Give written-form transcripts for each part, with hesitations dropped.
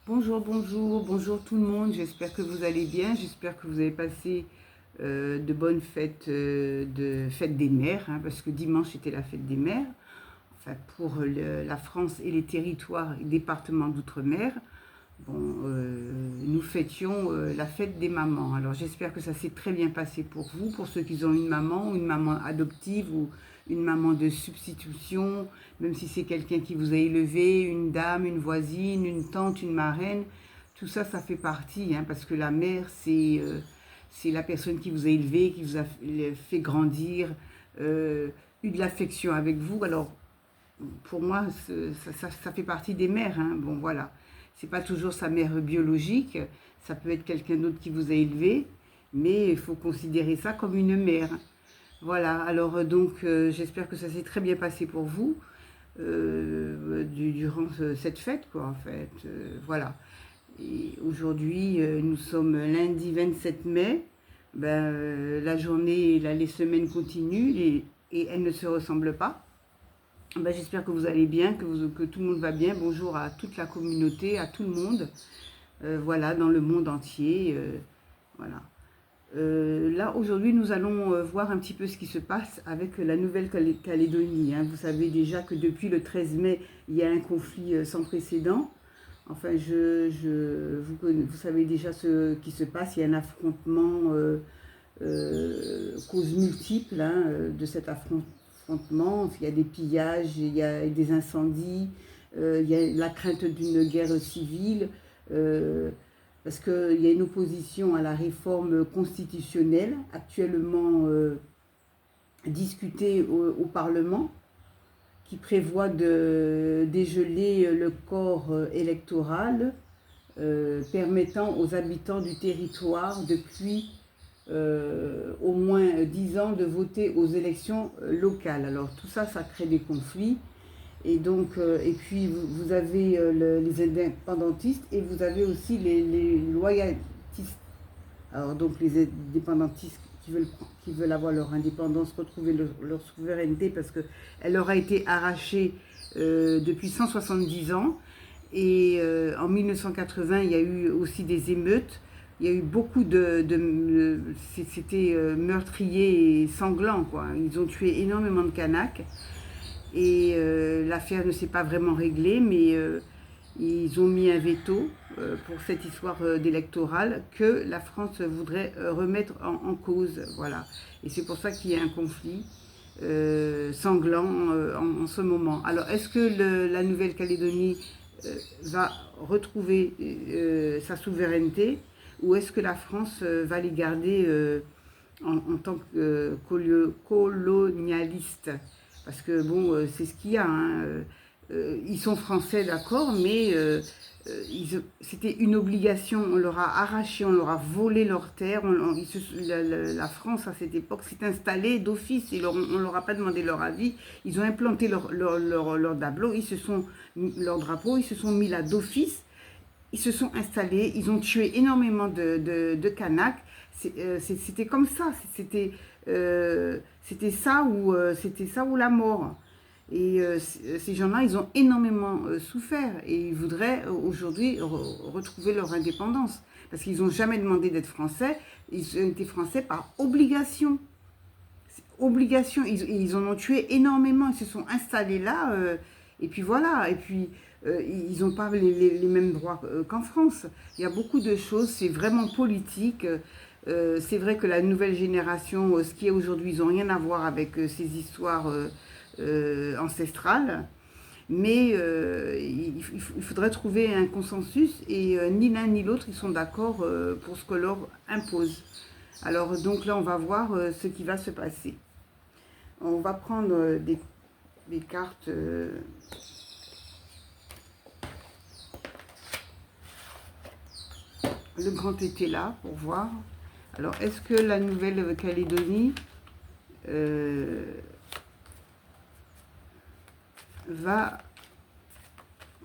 Bonjour, bonjour, bonjour tout le monde. J'espère que vous allez bien. J'espère que vous avez passé de bonnes fêtes, de fête des mères, hein, parce que dimanche c'était la fête des mères. Enfin, pour la France et les territoires et départements d'outre-mer. Bon, nous fêtions la fête des mamans. Alors j'espère que ça s'est très bien passé pour vous, pour ceux qui ont une maman, ou une maman adoptive ou une maman de substitution, même si c'est quelqu'un qui vous a élevé, une dame, une voisine, une tante, une marraine. Tout ça, ça fait partie, hein, parce que la mère, c'est la personne qui vous a élevé, qui vous a fait grandir, eu de l'affection avec vous. Alors pour moi, ça fait partie des mères, hein. Bon, voilà. C'est pas toujours sa mère biologique, ça peut être quelqu'un d'autre qui vous a élevé, mais il faut considérer ça comme une mère. Voilà, alors j'espère que ça s'est très bien passé pour vous durant cette fête, quoi, en fait. Voilà. Et aujourd'hui, nous sommes lundi 27 mai. La journée, là, les semaines continuent et elles ne se ressemblent pas. J'espère que vous allez bien, que tout le monde va bien. Bonjour à toute la communauté, à tout le monde, voilà, dans le monde entier. Voilà. Là, aujourd'hui, nous allons voir un petit peu ce qui se passe avec la Nouvelle-Calédonie, hein. Vous savez déjà que depuis le 13 mai, il y a un conflit sans précédent. Enfin, vous savez déjà ce qui se passe. Il y a un affrontement, causes multiples, hein, de cet affrontement. Il y a des pillages, il y a des incendies, il y a la crainte d'une guerre civile, parce qu'il y a une opposition à la réforme constitutionnelle actuellement discutée au Parlement, qui prévoit de dégeler le corps électoral, permettant aux habitants du territoire depuis au moins 10 ans de voter aux élections locales. Alors tout ça, ça crée des conflits. Et donc, et puis vous avez les indépendantistes et vous avez aussi les loyalistes. Alors donc les indépendantistes qui veulent avoir leur indépendance, retrouver leur souveraineté parce qu'elle leur a été arrachée depuis 170 ans. Et en 1980, il y a eu aussi des émeutes. Il y a eu beaucoup c'était meurtrier et sanglant, quoi. Ils ont tué énormément de Kanaks. Et l'affaire ne s'est pas vraiment réglée, mais ils ont mis un veto pour cette histoire d'électoral que la France voudrait remettre en cause. Voilà. Et c'est pour ça qu'il y a un conflit sanglant en ce moment. Alors, est-ce que la Nouvelle-Calédonie va retrouver sa souveraineté ou est-ce que la France va les garder en tant que colonialiste? Parce que bon, c'est ce qu'il y a, hein. Ils sont français, d'accord, mais c'était une obligation. On leur a arraché, on leur a volé leurs terres. La France, à cette époque, s'est installée d'office. On leur a pas demandé leur avis. Ils ont implanté leur tableau, leur drapeau, ils se sont mis là d'office. Ils se sont installés, ils ont tué énormément de Kanaks. C'était comme ça, c'était ça ou la mort. Et ces gens-là, ils ont énormément souffert et ils voudraient aujourd'hui retrouver leur indépendance. Parce qu'ils n'ont jamais demandé d'être français, ils ont été français par obligation. Obligation, ils en ont tué énormément, ils se sont installés là, et puis voilà, et puis ils n'ont pas les mêmes droits qu'en France. Il y a beaucoup de choses, c'est vraiment politique. C'est vrai que la nouvelle génération, ce qui est aujourd'hui, ils n'ont rien à voir avec ces histoires ancestrales. Mais il faudrait trouver un consensus et ni l'un ni l'autre, ils sont d'accord pour ce que leur impose. Alors donc là, on va voir ce qui va se passer. On va prendre des cartes. Le grand été là pour voir. Alors, est-ce que la Nouvelle-Calédonie va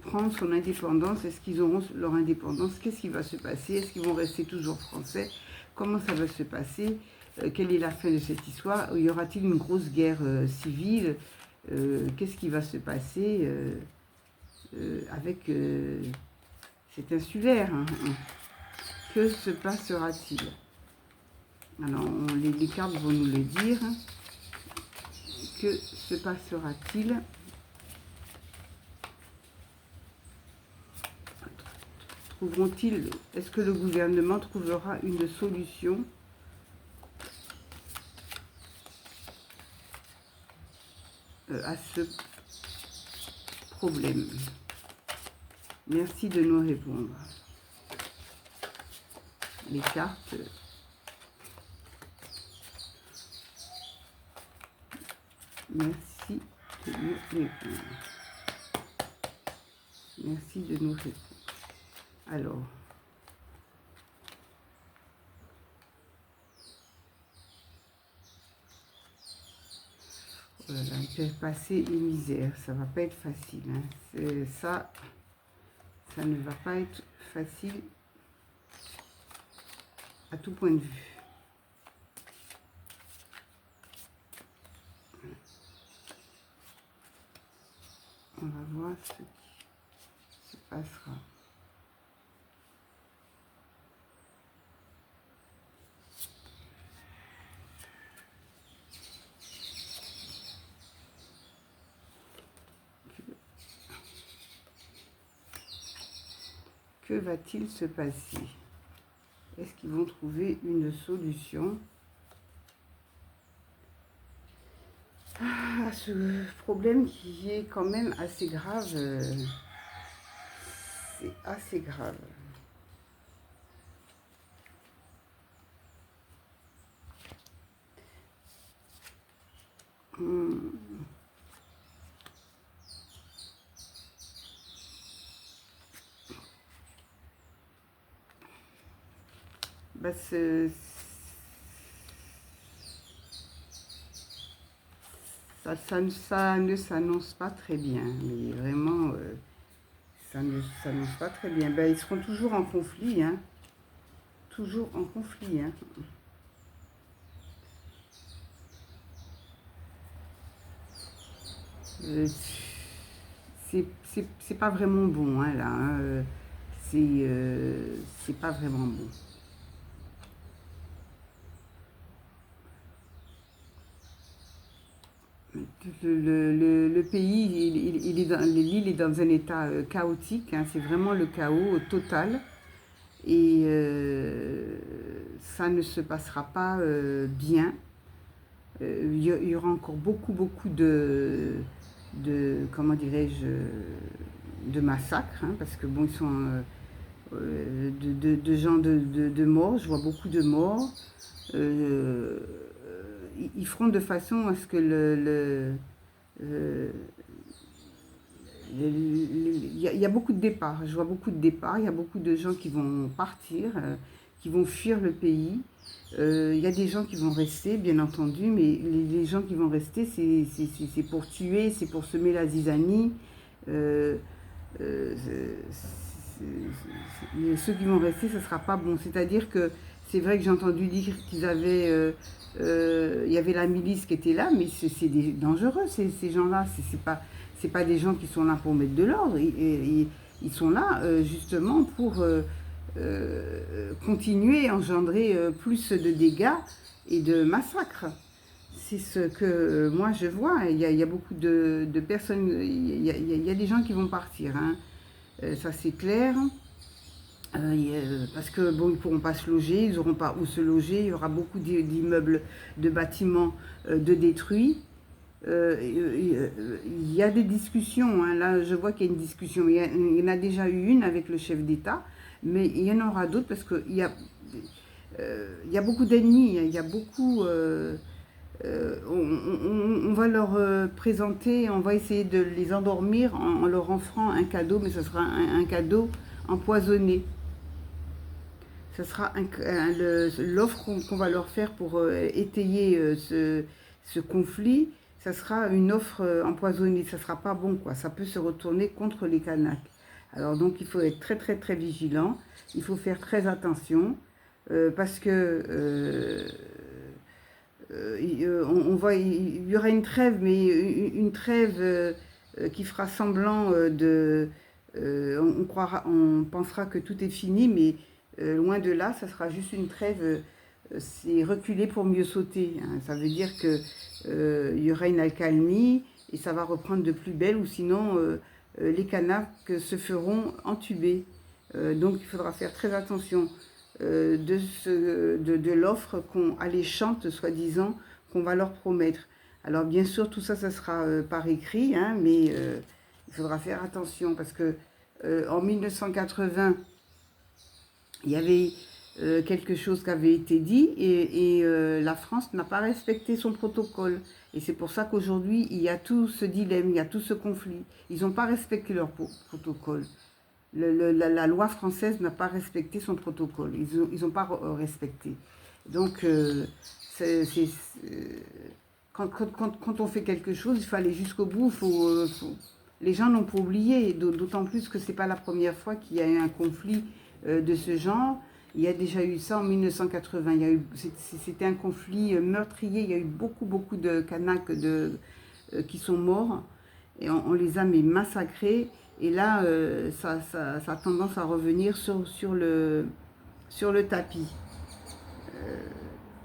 prendre son indépendance? Est-ce qu'ils auront leur indépendance? Qu'est-ce qui va se passer? Est-ce qu'ils vont rester toujours français? Comment ça va se passer? Quelle est la fin de cette histoire? Y aura-t-il une grosse guerre civile? Qu'est-ce qui va se passer avec C'est insulaire. Hein. Que se passera-t-il? Alors, les cartes vont nous le dire. Que se passera-t-il? Trouveront-ils, est-ce que le gouvernement trouvera une solution à ce problème? Merci de nous répondre. Les cartes. Merci de nous répondre. Merci de nous répondre. Alors. Voilà, ils peuvent passer une misère. Ça va pas être facile. Hein. Ça ne va pas être facile à tout point de vue. On va voir ce qui se passera. Que va-t-il se passer? Est-ce qu'ils vont trouver une solution à ce problème qui est quand même assez grave? C'est assez grave. Bah, ça ne s'annonce pas très bien, mais vraiment, ça ne s'annonce pas très bien. Bah, ils seront toujours en conflit, hein. Toujours en conflit, hein. C'est pas vraiment bon, hein, là. Hein. C'est pas vraiment bon. Le pays, l'île est dans un état chaotique, hein, c'est vraiment le chaos total et ça ne se passera pas bien. Il y aura encore beaucoup comment dirais-je, de massacres, hein, parce que bon, ils sont de gens de morts, je vois beaucoup de morts. Ils feront de façon à ce que il y a beaucoup de départs, je vois beaucoup de départs, il y a beaucoup de gens qui vont partir, qui vont fuir le pays. Il y a des gens qui vont rester, bien entendu, mais les gens qui vont rester, c'est pour tuer, c'est pour semer la zizanie. Ceux qui vont rester, ce ne sera pas bon. C'est-à-dire que c'est vrai que j'ai entendu dire qu'ils avaient... il y avait la milice qui était là, mais c'est dangereux, ces gens-là. C'est pas des gens qui sont là pour mettre de l'ordre. Ils sont là justement pour continuer à engendrer plus de dégâts et de massacres. C'est ce que moi je vois. Il y a beaucoup de personnes, il y a des gens qui vont partir. Hein. Ça c'est clair. Parce que bon, ils ne pourront pas se loger, ils n'auront pas où se loger, il y aura beaucoup d'immeubles, de bâtiments de détruits. Il y a des discussions, hein. Là je vois qu'il y a une discussion, il y en a déjà eu une avec le chef d'État, mais il y en aura d'autres parce qu'il y a beaucoup d'ennemis, il y a beaucoup... on va leur présenter, on va essayer de les endormir en leur offrant un cadeau, mais ce sera un cadeau empoisonné. Ce sera l'offre qu'on va leur faire pour étayer ce conflit. Ça sera une offre empoisonnée. Ça ne sera pas bon, quoi. Ça peut se retourner contre les Kanaks. Alors donc il faut être très vigilant. Il faut faire très attention parce que il y aura une trêve, mais une trêve qui fera semblant On pensera que tout est fini, mais loin de là, ça sera juste une trêve. C'est reculer pour mieux sauter, hein. Ça veut dire que il y aura une accalmie et ça va reprendre de plus belle, ou sinon les Kanaks se feront entuber. Donc il faudra faire très attention de l'offre qu'on alléchante, soi-disant, qu'on va leur promettre. Alors bien sûr, tout ça, ça sera par écrit, hein, mais il faudra faire attention parce que en 1980, il y avait quelque chose qui avait été dit et la France n'a pas respecté son protocole. Et c'est pour ça qu'aujourd'hui, il y a tout ce dilemme, il y a tout ce conflit. Ils n'ont pas respecté leur protocole. La loi française n'a pas respecté son protocole. Ils n'ont pas respecté. Donc, quand on fait quelque chose, il faut aller jusqu'au bout. Les gens n'ont pas oublié, d'autant plus que ce n'est pas la première fois qu'il y a eu un conflit de ce genre. Il y a déjà eu ça en 1980. C'était un conflit meurtrier. Il y a eu beaucoup de Kanaks qui sont morts. Et on les a massacrés. Et là, ça a tendance à revenir sur le tapis.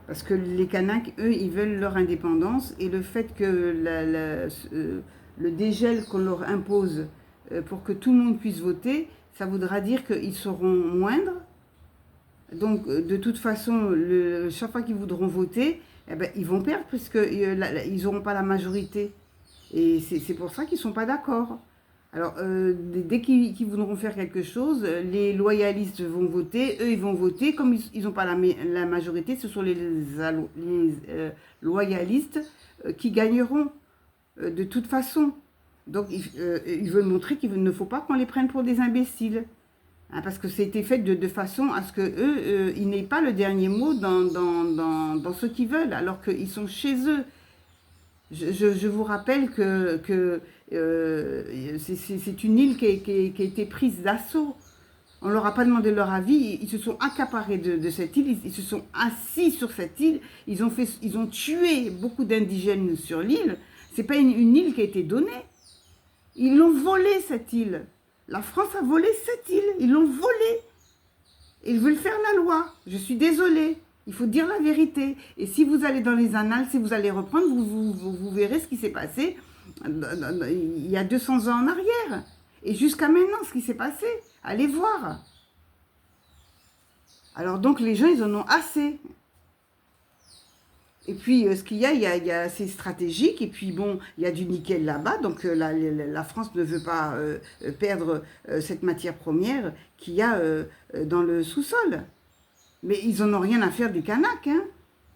Parce que les Kanaks, eux, ils veulent leur indépendance. Et le fait que le dégel qu'on leur impose pour que tout le monde puisse voter, ça voudra dire qu'ils seront moindres. Donc, de toute façon, chaque fois qu'ils voudront voter, eh ben, ils vont perdre puisqu'ils n'auront pas la majorité. Et c'est pour ça qu'ils ne sont pas d'accord. Alors, dès qu'ils voudront faire quelque chose, les loyalistes vont voter, eux, ils vont voter. Comme ils n'ont pas la majorité, ce sont les loyalistes qui gagneront de toute façon. Donc, ils veulent montrer qu'il ne faut pas qu'on les prenne pour des imbéciles. Hein, parce que c'était fait de façon à ce qu'eux, ils n'aient pas le dernier mot dans ce qu'ils veulent, alors qu'ils sont chez eux. Je vous rappelle que c'est une île qui a été prise d'assaut. On ne leur a pas demandé leur avis. Ils se sont accaparés de cette île. Ils se sont assis sur cette île. Ils ont tué beaucoup d'indigènes sur l'île. Ce n'est pas une île qui a été donnée. Ils l'ont volée, cette île. La France a volé cette île. Ils l'ont volée. Ils veulent faire la loi. Je suis désolée. Il faut dire la vérité. Et si vous allez dans les annales, si vous allez reprendre, vous verrez ce qui s'est passé il y a 200 ans en arrière. Et jusqu'à maintenant, ce qui s'est passé. Allez voir. Alors donc, les gens, ils en ont assez. Et puis, ce qu'il y a, c'est stratégique. Et puis, bon, il y a du nickel là-bas. Donc, la France ne veut pas perdre cette matière première qu'il y a dans le sous-sol. Mais ils n'en ont rien à faire des Kanaks, hein.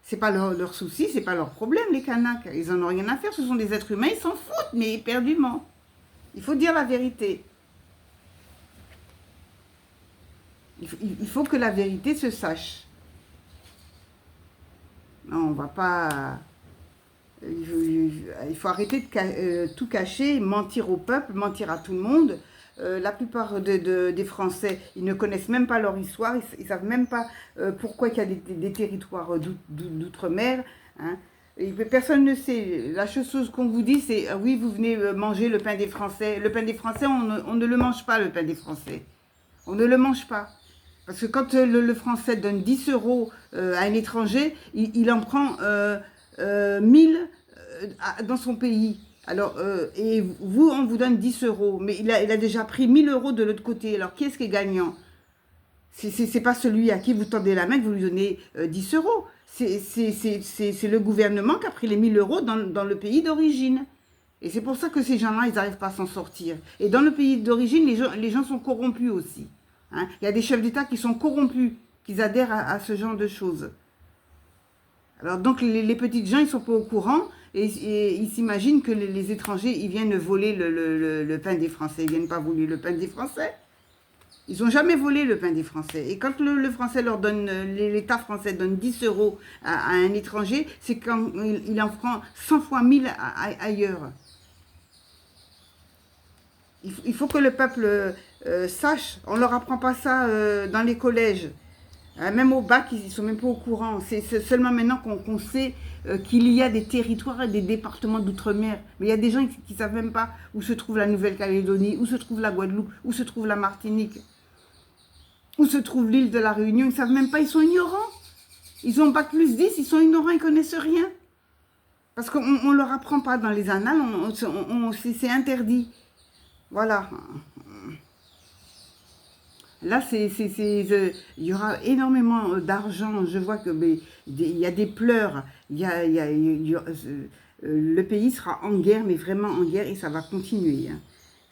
C'est pas leur souci, c'est pas leur problème, les Kanaks. Ils n'en ont rien à faire, ce sont des êtres humains, ils s'en foutent, mais éperdument. Il faut dire la vérité. Il faut que la vérité se sache. Non, on va pas... Il faut arrêter de tout cacher, mentir au peuple, mentir à tout le monde. La plupart des Français, ils ne connaissent même pas leur histoire, ils ne savent même pas pourquoi il y a des territoires d'outre-mer. Hein. Personne ne sait. La chose qu'on vous dit, c'est oui, vous venez manger le pain des Français. Le pain des Français, on ne le mange pas, le pain des Français. On ne le mange pas. Parce que quand le Français donne 10 euros à un étranger, il en prend 1000 dans son pays. Alors, et vous, on vous donne 10 euros, mais il a déjà pris 1000 euros de l'autre côté. Alors, qui est-ce qui est gagnant? C'est pas celui à qui vous tendez la main que vous lui donnez 10 euros. C'est le gouvernement qui a pris les 1000 euros dans le pays d'origine. Et c'est pour ça que ces gens-là, ils n'arrivent pas à s'en sortir. Et dans le pays d'origine, les gens sont corrompus aussi. Hein. Il y a des chefs d'État qui sont corrompus, qui adhèrent à ce genre de choses. Alors, donc, les petits gens, ils ne sont pas au courant. Et ils s'imaginent que les étrangers, ils viennent voler le pain des Français. Ils ne viennent pas voler le pain des Français. Ils n'ont jamais volé le pain des Français. Et quand le Français leur donne, l'État français donne 10 euros à un étranger, c'est quand il en prend 100 fois 1000 ailleurs. Il faut que le peuple sache. On ne leur apprend pas ça dans les collèges. Même au bac, ils ne sont même pas au courant. C'est seulement maintenant qu'on sait qu'il y a des territoires et des départements d'outre-mer. Mais il y a des gens qui ne savent même pas où se trouve la Nouvelle-Calédonie, où se trouve la Guadeloupe, où se trouve la Martinique, où se trouve l'île de la Réunion. Ils ne savent même pas, ils sont ignorants. Ils ont bac plus 10, ils sont ignorants, ils ne connaissent rien. Parce qu'on ne leur apprend pas dans les annales, c'est interdit. Voilà. Là, il y aura énormément d'argent. Je vois que il y a des pleurs. Le pays sera en guerre, mais vraiment en guerre, et ça va continuer. Hein.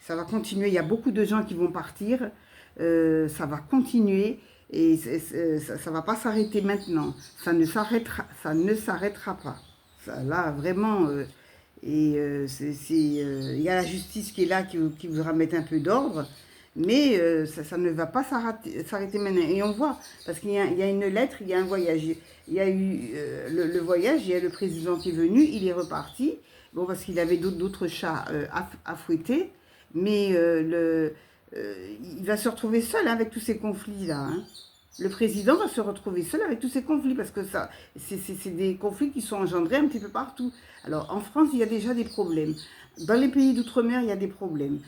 Ça va continuer. Il y a beaucoup de gens qui vont partir. Ça va continuer et ça va pas s'arrêter maintenant. Ça ne s'arrêtera pas. Ça, là, vraiment. Il y a la justice qui est là, qui voudra mettre un peu d'ordre. Mais ça ne va pas s'arrêter maintenant. Et on voit, parce qu'il y a une lettre, il y a un voyage. Il y a eu le voyage, il y a le président qui est venu, il est reparti. Bon, parce qu'il avait d'autres chats à fouetter. Mais il va se retrouver seul avec tous ces conflits-là. Hein. Le président va se retrouver seul avec tous ces conflits, parce que c'est des conflits qui sont engendrés un petit peu partout. Alors, en France, il y a déjà des problèmes. Dans les pays d'outre-mer, il y a des problèmes.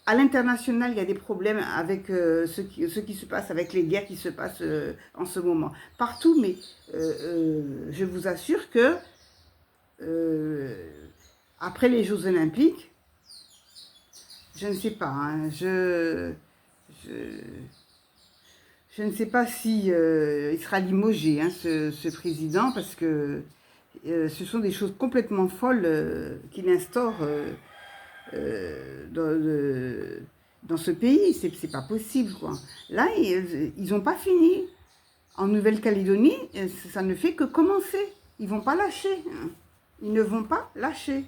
À l'international, il y a des problèmes avec ce qui se passe, avec les guerres qui se passent en ce moment. Partout, mais je vous assure que après les Jeux Olympiques, je ne sais pas, hein, je ne sais pas si il sera limogé, hein, ce président, parce que ce sont des choses complètement folles qu'il instaure dans ce pays. C'est pas possible, quoi. Là, ils n'ont pas fini. En Nouvelle-Calédonie, ça ne fait que commencer. Ils vont pas lâcher. Hein. Ils ne vont pas lâcher.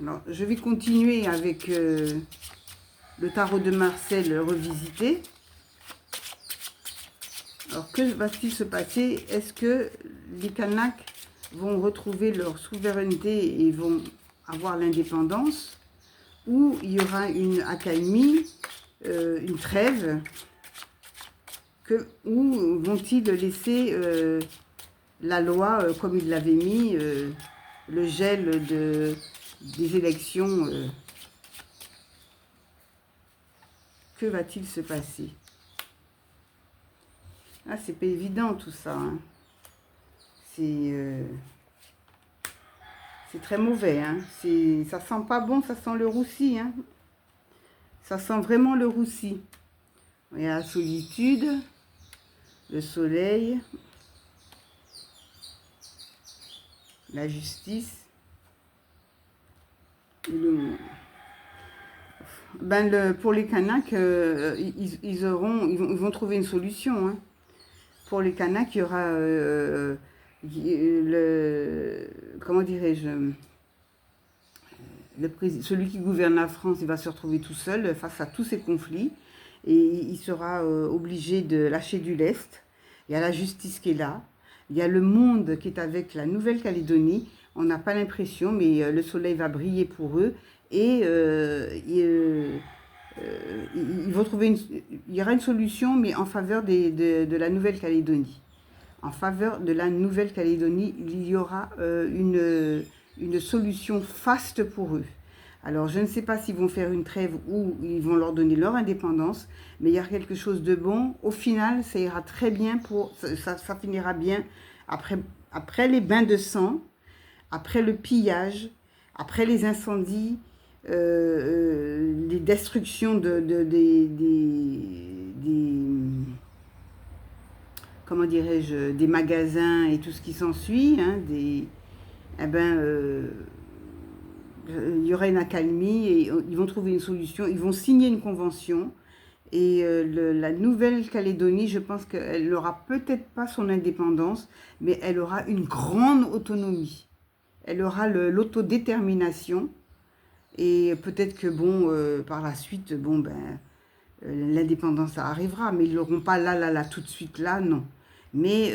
Alors, je vais continuer avec le tarot de Marcel revisité. Alors, que va-t-il se passer? Est-ce que les Kanaks vont retrouver leur souveraineté et vont avoir l'indépendance? Ou il y aura une accalmie, une trêve? Ou vont-ils laisser la loi comme ils l'avaient mis, le gel des élections? Que va-t-il se passer? Ah, c'est pas évident tout ça. Hein. C'est très mauvais. Hein. Ça sent pas bon, ça sent le roussi. Hein. Ça sent vraiment le roussi. Il y a la solitude, le soleil, la justice et le monde. Pour les Kanaks, ils vont trouver une solution. Hein. Pour les Kanaks, il y aura comment dirais-je, celui qui gouverne la France, il va se retrouver tout seul face à tous ces conflits et il sera obligé de lâcher du lest. Il y a la justice qui est là, il y a le monde qui est avec la Nouvelle-Calédonie. On n'a pas l'impression, mais le soleil va briller pour eux et ils vont trouver il y aura une solution, mais en faveur de la Nouvelle-Calédonie. En faveur de la Nouvelle-Calédonie, il y aura une solution faste pour eux. Alors, je ne sais pas s'ils vont faire une trêve ou ils vont leur donner leur indépendance, mais il y a quelque chose de bon. Au final, ça ira très bien, ça finira bien après les bains de sang, après le pillage, après les incendies, les destructions comment dirais-je, des magasins et tout ce qui s'ensuit, hein, il y aura une accalmie et ils vont trouver une solution, ils vont signer une convention et la Nouvelle-Calédonie, je pense qu'elle n'aura peut-être pas son indépendance, mais elle aura une grande autonomie. Elle aura l'autodétermination et peut-être que par la suite, l'indépendance arrivera, mais ils ne l'auront pas là, tout de suite, là, non. Mais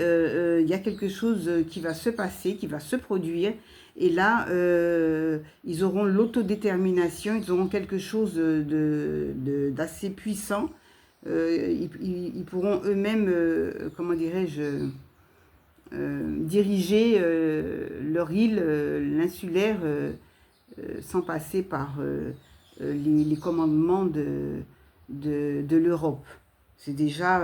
il y a quelque chose qui va se passer, qui va se produire. Et là, ils auront l'autodétermination, ils auront quelque chose d'assez puissant Ils pourront eux-mêmes, comment dirais-je, diriger leur île, l'insulaire, sans passer par les commandements de l'Europe. C'est déjà,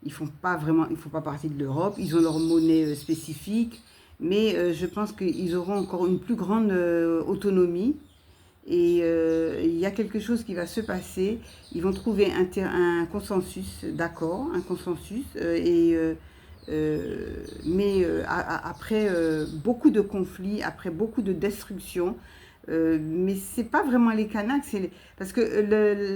ils font pas vraiment, ils font pas partie de l'Europe, ils ont leur monnaie spécifique, mais je pense qu'ils auront encore une plus grande autonomie. Et il y a quelque chose qui va se passer. Ils vont trouver un consensus, d'accord, un consensus, mais après beaucoup de conflits, après beaucoup de destruction. Mais c'est pas vraiment les Kanaks, parce que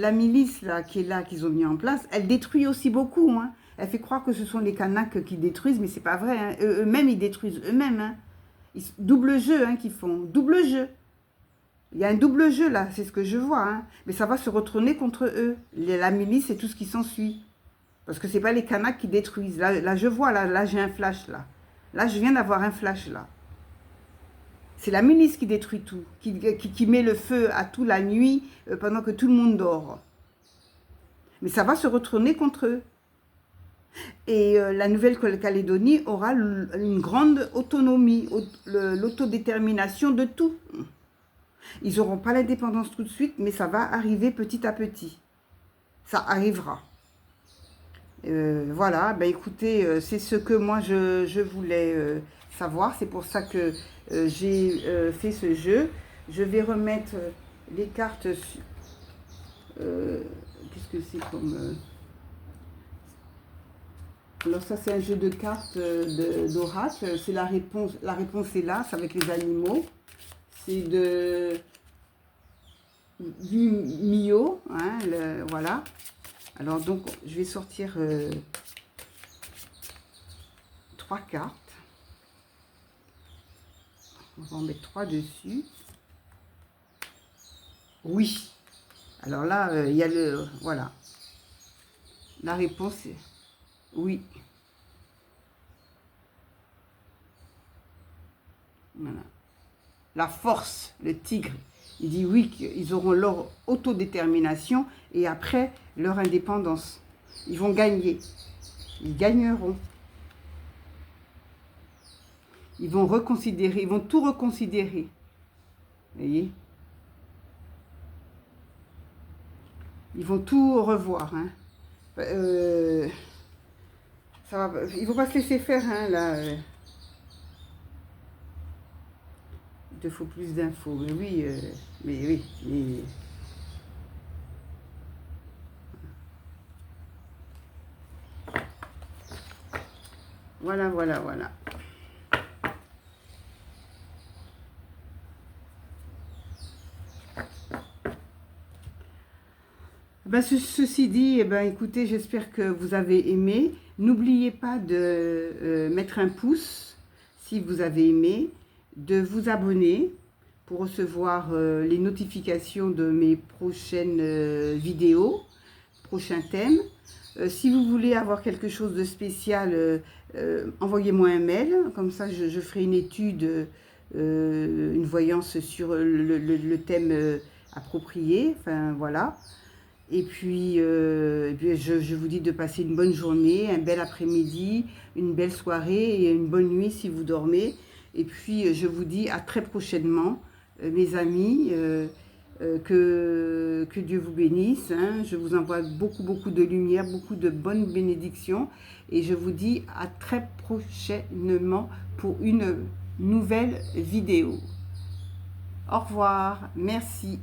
la milice là, qui est là, qu'ils ont mis en place, elle détruit aussi beaucoup. Hein. Elle fait croire que ce sont les Kanaks qui détruisent, mais c'est pas vrai. Hein. Eux-mêmes, ils détruisent eux-mêmes. Hein. Double jeu hein, qu'ils font, double jeu. Il y a un double jeu là, c'est ce que je vois. Hein. Mais ça va se retourner contre eux, la milice et tout ce qui s'ensuit. Parce que ce n'est pas les Kanaks qui détruisent. Là je vois, là j'ai un flash là. Là, je viens d'avoir un flash là. C'est la milice qui détruit tout, qui met le feu à tout la nuit pendant que tout le monde dort. Mais ça va se retourner contre eux. Et la Nouvelle-Calédonie aura une grande autonomie, l'autodétermination de tout. Ils n'auront pas l'indépendance tout de suite, mais ça va arriver petit à petit. Ça arrivera. Voilà, ben écoutez, c'est ce que moi je voulais savoir. C'est pour ça que j'ai fait ce jeu. Je vais remettre les cartes. Qu'est-ce que c'est comme... Alors ça c'est un jeu de cartes d'oracle. C'est la réponse. La réponse est là, c'est avec les animaux. C'est du Mio, hein, voilà. Alors donc, je vais sortir 3 cartes. On va en mettre 3 dessus. Oui. Alors là, il y a le... Voilà. La réponse est oui. Voilà. La force, le tigre. Il dit oui, qu'ils auront leur autodétermination et après leur indépendance. Ils vont gagner. Ils gagneront. Ils vont reconsidérer, ils vont tout reconsidérer. Vous voyez? Ils vont tout revoir. Hein. Ça va, ils ne vont pas se laisser faire, hein, là. Il te faut plus d'infos. Mais oui, mais... Voilà, voilà, voilà. Ben, ceci dit, eh ben, écoutez, j'espère que vous avez aimé. N'oubliez pas de mettre un pouce si vous avez aimé, de vous abonner pour recevoir les notifications de mes prochaines vidéos, prochains thèmes. Si vous voulez avoir quelque chose de spécial, envoyez-moi un mail, comme ça je ferai une étude, une voyance sur le thème approprié, enfin voilà. Et puis je vous dis de passer une bonne journée, un bel après-midi, une belle soirée et une bonne nuit si vous dormez. Et puis je vous dis à très prochainement, mes amis, que Dieu vous bénisse. Hein. Je vous envoie beaucoup, beaucoup de lumière, beaucoup de bonnes bénédictions. Et je vous dis à très prochainement pour une nouvelle vidéo. Au revoir, merci.